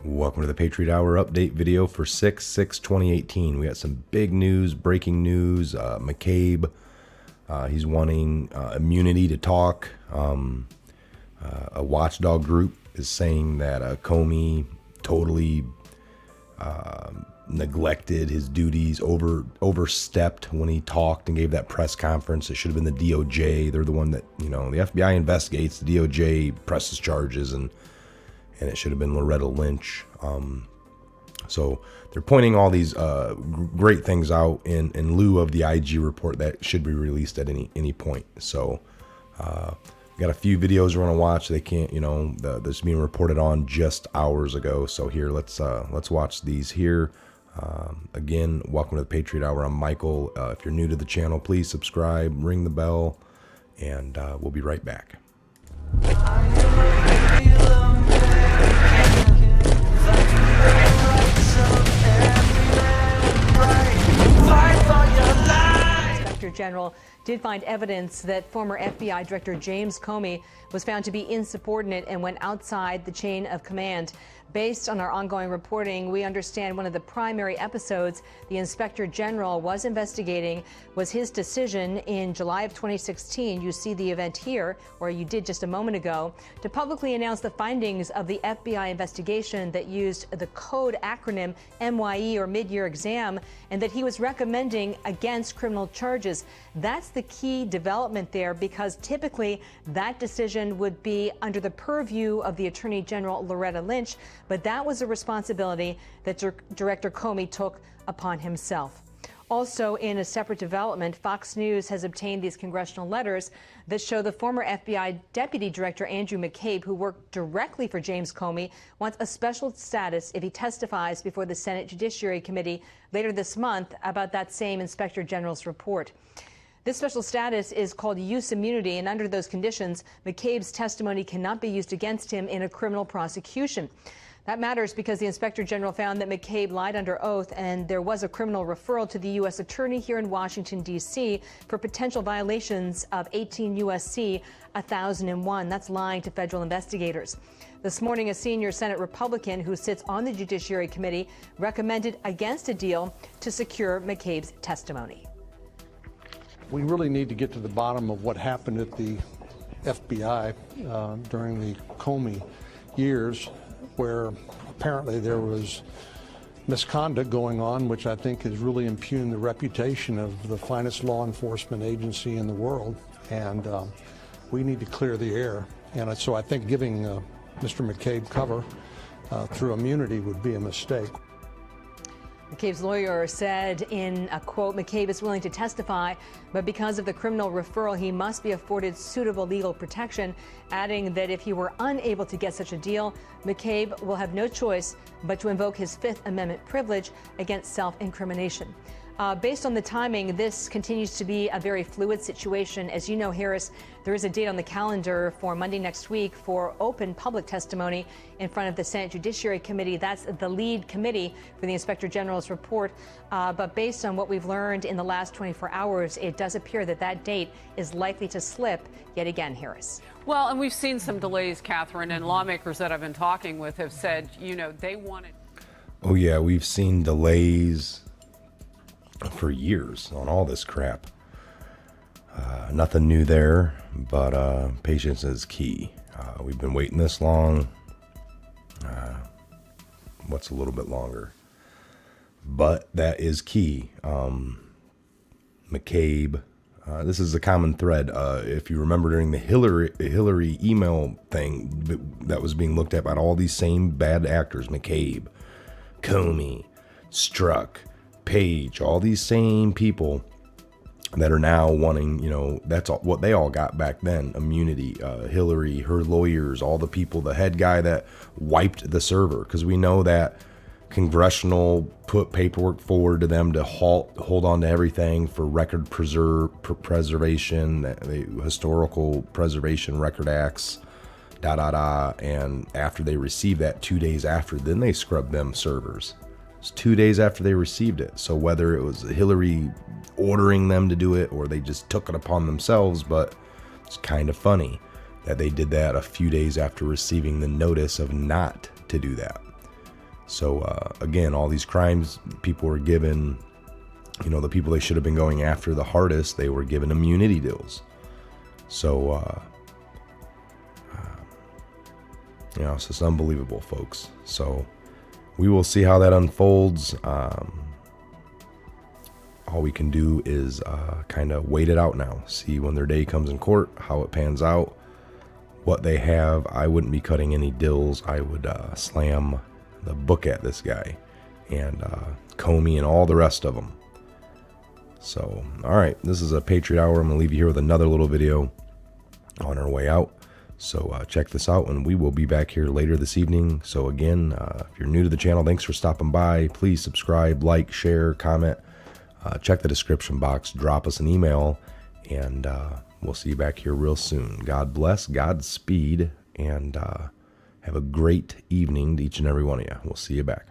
Welcome to the Patriot Hour update video for 6/6/2018. We got some big news, breaking news. Mccabe, he's wanting immunity to talk. A watchdog group is saying that Comey totally neglected his duties, overstepped when he talked and gave that press conference. It should have been the DOJ. They're the one that, the FBI investigates, the DOJ presses charges, and it should have been Loretta Lynch. So they're pointing all these great things out in lieu of the IG report that should be released at any point. So we got a few videos we're gonna watch. They can't, this being reported on just hours ago. So here, let's watch these here. Again, welcome to the Patriot Hour. I'm Michael. If you're new to the channel, please subscribe, ring the bell, and we'll be right back. Inspector General did find evidence that former FBI Director James Comey was found to be insubordinate and went outside the chain of command. Based on our ongoing reporting, we understand one of the primary episodes the Inspector General was investigating was his decision in July of 2016. You see the event here, or you did just a moment ago, to publicly announce the findings of the FBI investigation that used the code acronym MYE, or mid-year exam, and that he was recommending against criminal charges. That's the key development there, because typically that decision would be under the purview of the Attorney General Loretta Lynch, but that was a responsibility that Director Comey took upon himself. Also, in a separate development, Fox News has obtained these congressional letters that show the former FBI Deputy Director Andrew Mccabe, who worked directly for James Comey, wants a special status if he testifies before the Senate Judiciary Committee later this month about that same Inspector General's report. This special status is called use immunity, and under those conditions, McCabe's testimony cannot be used against him in a criminal prosecution. That matters because the Inspector General found that McCabe lied under oath, and there was a criminal referral to the U.S. Attorney here in Washington, D.C. for potential violations of 18 U.S.C. 1001. That's lying to federal investigators. This morning, a senior Senate Republican who sits on the Judiciary Committee recommended against a deal to secure McCabe's testimony. We really need to get to the bottom of what happened at the FBI during the Comey years, where apparently there was misconduct going on, which I think has really impugned the reputation of the finest law enforcement agency in the world. And we need to clear the air. And so I think giving Mr. McCabe cover through immunity would be a mistake. McCabe's lawyer said in a quote, McCabe is willing to testify, but because of the criminal referral, he must be afforded suitable legal protection, adding that if he were unable to get such a deal, McCabe will have no choice but to invoke his Fifth Amendment privilege against self-incrimination. Based on the timing, this continues to be a very fluid situation. As you know, Harris, there is a date on the calendar for Monday next week for open public testimony in front of the Senate Judiciary Committee. That's the lead committee for the Inspector General's report. But based on what we've learned in the last 24 hours, it does appear that that date is likely to slip yet again, Harris. Well, and we've seen some delays, Catherine, and lawmakers that I've been talking with have said, they wanted. Oh yeah, we've seen delays for years on all this crap. Nothing new there, but patience is key. We've been waiting this long. What's a little bit longer? But that is key. McCabe, this is a common thread. If you remember during the Hillary email thing that was being looked at by all these same bad actors, McCabe, Comey, Strzok, T.P.H, all these same people that are now wanting, that's all, what they all got back then, immunity. Hillary, her lawyers, all the people, the head guy that wiped the server, because we know that congressional put paperwork forward to them to hold on to everything for record preservation, the historical preservation record acts, and after they received that 2 days after, then they scrubbed them servers. It's 2 days after they received it. So whether it was Hillary ordering them to do it or they just took it upon themselves, but it's kind of funny that they did that a few days after receiving the notice of not to do that. So again, all these crimes, people were given, you know, the people they should have been going after the hardest, they were given immunity deals. So, you know, it's just unbelievable, folks. So we will see how that unfolds. All we can do is kind of wait it out now, see when their day comes in court, how it pans out, what they have. I wouldn't be cutting any deals. I would slam the book at this guy and Comey and all the rest of them. So, all right, this is a Patriot Hour. I'm going to leave you here with another little video on our way out. So check this out, and we will be back here later this evening. So again, if you're new to the channel, thanks for stopping by. Please subscribe, like, share, comment. Check the description box. Drop us an email, and we'll see you back here real soon. God bless, Godspeed, and have a great evening to each and every one of you. We'll see you back.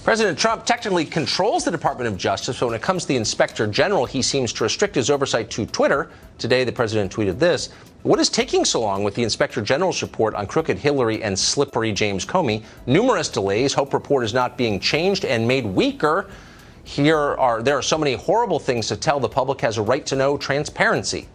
President Trump technically controls the Department of Justice, but when it comes to the Inspector General, he seems to restrict his oversight to Twitter. Today, the president tweeted this: "What is taking so long with the Inspector General's report on crooked Hillary and slippery James Comey? Numerous delays. Hope report is not being changed and made weaker. There are so many horrible things to tell. The public has a right to know. Transparency."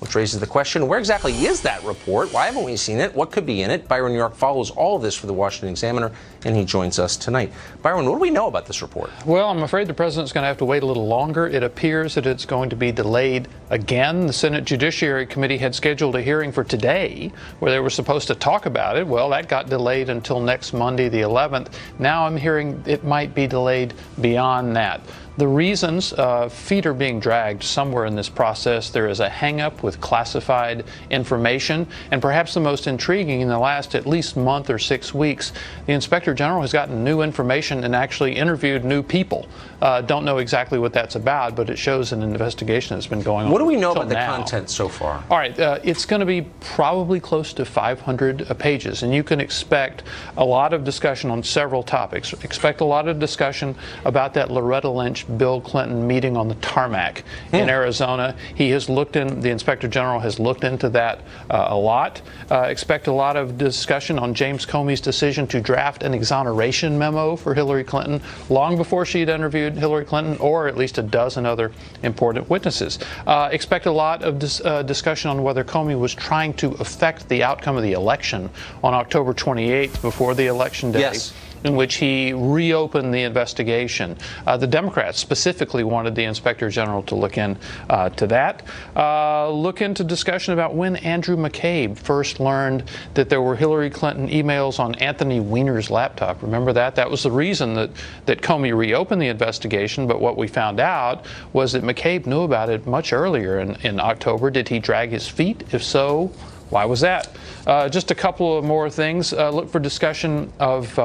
Which raises the question, where exactly is that report? Why haven't we seen it? What could be in it? Byron New York follows all of this for the Washington Examiner, and he joins us tonight. Byron, what do we know about this report? Well, I'm afraid the president's going to have to wait a little longer. It appears that it's going to be delayed again. The Senate Judiciary Committee had scheduled a hearing for today where they were supposed to talk about it. Well, that got delayed until next Monday, the 11th. Now I'm hearing it might be delayed beyond that. The reasons, feet are being dragged somewhere in this process. There is a hang-up with classified information, and perhaps the most intriguing in the last at least month or 6 weeks, the Inspector General has gotten new information and actually interviewed new people. Don't know exactly what that's about, but it shows an investigation that's been going on. What do we know about the now. content so far? All right, it's going to be probably close to 500 pages, and you can expect a lot of discussion on several topics. Expect a lot of discussion about that Loretta Lynch Bill Clinton meeting on the tarmac in Arizona. He has looked in, the Inspector General has looked into that a lot. Expect a lot of discussion on James Comey's decision to draft an exoneration memo for Hillary Clinton long before she had interviewed Hillary Clinton, or at least a dozen other important witnesses. Expect a lot of discussion on whether Comey was trying to affect the outcome of the election on October 28th before the election day. Yes. In which he reopened the investigation. The Democrats specifically wanted the Inspector General to look into that. Look into discussion about when Andrew McCabe first learned that there were Hillary Clinton emails on Anthony Weiner's laptop. Remember that? That was the reason that Comey reopened the investigation, but what we found out was that McCabe knew about it much earlier in October. Did he drag his feet? If so, why was that? Just a couple of more things. Look for discussion of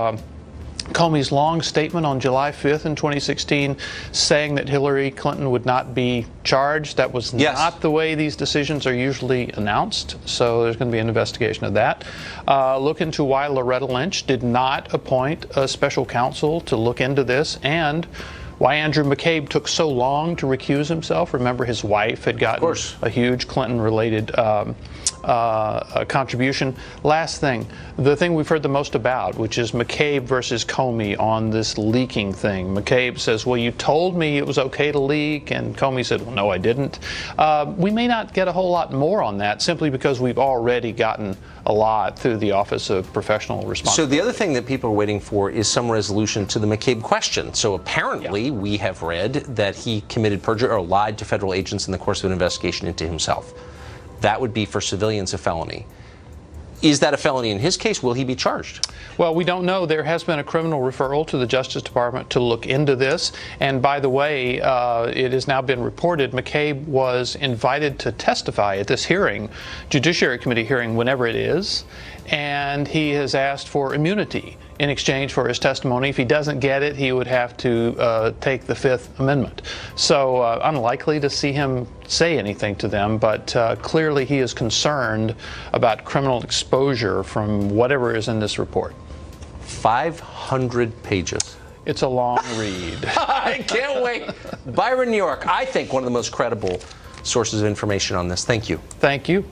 Comey's long statement on July 5th in 2016 saying that Hillary Clinton would not be charged. That was not the way these decisions are usually announced, so there's going to be an investigation of that. Look into why Loretta Lynch did not appoint a special counsel to look into this, and why Andrew McCabe took so long to recuse himself. Remember, his wife had gotten a huge Clinton-related contribution. Last thing, the thing we've heard the most about, which is McCabe versus Comey on this leaking thing. McCabe says, well, you told me it was okay to leak, and Comey said, well, no, I didn't. We may not get a whole lot more on that simply because we've already gotten a lot through the Office of Professional Responsibility. So the other thing that people are waiting for is some resolution to the McCabe question. So apparently we have read that he committed perjury or lied to federal agents in the course of an investigation into himself. That would be for civilians a felony. Is that a felony in his case? Will he be charged? Well, we don't know. There has been a criminal referral to the Justice Department to look into this. And by the way, it has now been reported McCabe was invited to testify at this hearing, Judiciary Committee hearing, whenever it is, and he has asked for immunity in exchange for his testimony. If he doesn't get it, he would have to take the Fifth Amendment. So unlikely to see him say anything to them, but clearly he is concerned about criminal exposure from whatever is in this report. 500 pages. It's a long read. I can't wait. Byron New York, I think one of the most credible sources of information on this. Thank you. Thank you.